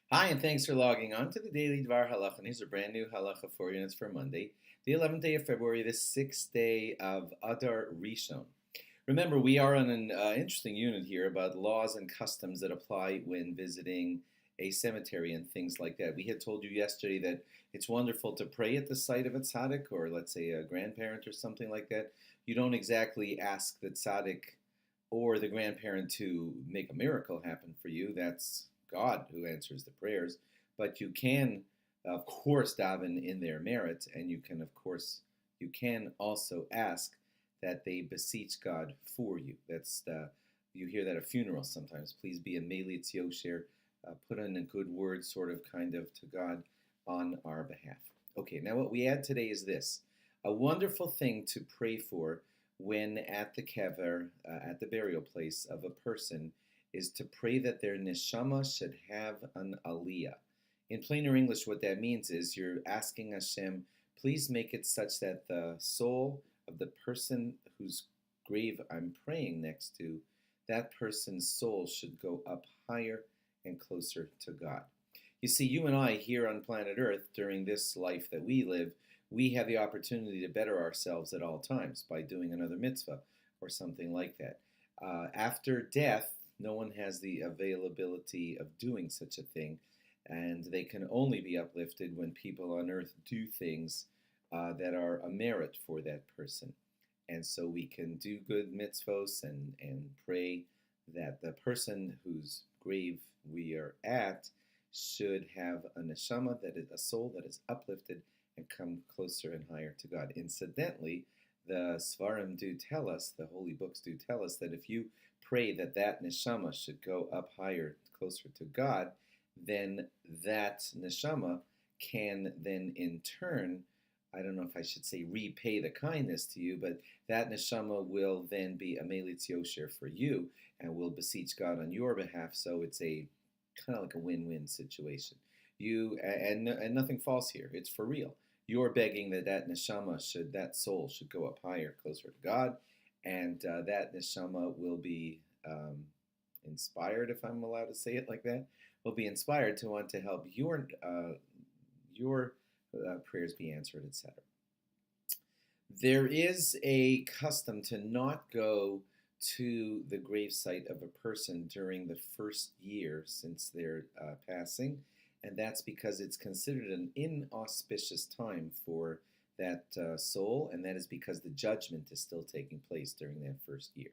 Hi, and thanks for logging on to the Daily DVAR HaLacha. And here's a brand new halacha for you, and it's for Monday, the 11th day of February, the 6th day of Adar Rishon. Remember, we are on an interesting unit here about laws and customs that apply when visiting a cemetery and things like that. We had told you yesterday that it's wonderful to pray at the site of a tzaddik, or let's say a grandparent or something like that. You don't exactly ask the tzaddik or the grandparent to make a miracle happen for you. That's God who answers the prayers. But you can, of course, daven in their merit, and you can also ask that they beseech God for you. You hear that at funerals sometimes. Please be a melitz yosher, put in a good word, sort of, kind of, to God on our behalf. Okay, now what we add today is this: a wonderful thing to pray for when at the kever, at the burial place of a person, is to pray that their neshama should have an aliyah. In plainer English, what that means is you're asking Hashem, please make it such that the soul of the person whose grave I'm praying next to, that person's soul should go up higher and closer to God. You see, you and I here on planet Earth, during this life that we live, we have the opportunity to better ourselves at all times by doing another mitzvah or something like that. After death, no one has the availability of doing such a thing, and they can only be uplifted when people on earth do things that are a merit for that person. And so we can do good mitzvos and pray that the person whose grave we are at should have a neshama, that is a soul that is uplifted and come closer and higher to God. Incidentally, the Svarim do tell us, the holy books do tell us, that if you pray that that neshama should go up higher, closer to God, then that neshama can then in turn, I don't know if I should say repay the kindness to you, but that neshama will then be a melitz yosher for you and will beseech God on your behalf. So it's a kind of like a win-win situation. And nothing false here. It's for real. You're begging that neshama that soul should go up higher, closer to God, and that neshama will be inspired, if I'm allowed to say it like that, will be inspired to want to help your prayers be answered, etc. There is a custom to not go to the gravesite of a person during the first year since their passing, and that's because it's considered an inauspicious time for that soul, and that is because the judgment is still taking place during that first year.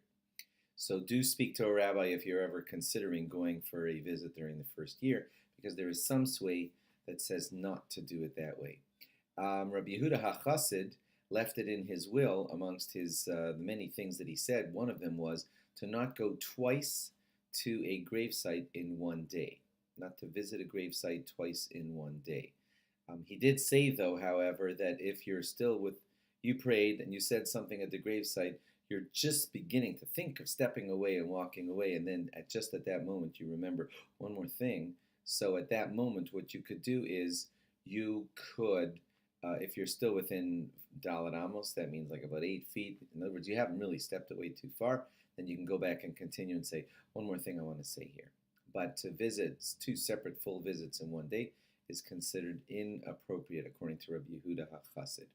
So do speak to a rabbi if you're ever considering going for a visit during the first year, because there is some sway that says not to do it that way. Rabbi Yehuda HaChassid left it in his will amongst his the many things that he said. One of them was to not go twice to a gravesite in one day, not to visit a gravesite twice in one day. He did say, though, however, that if you prayed and you said something at the gravesite, you're just beginning to think of stepping away and walking away, and then just at that moment you remember one more thing. So at that moment, what you could do is you could, if you're still within Dalet Amos, that means like about 8 feet. In other words, you haven't really stepped away too far. Then you can go back and continue and say, one more thing I want to say here. But to visit 2 separate full visits in one day is considered inappropriate according to Rabbi Yehuda HaChassid.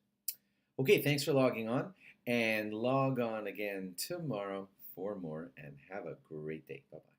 Okay, thanks for logging on, and log on again tomorrow for more, and have a great day. Bye-bye.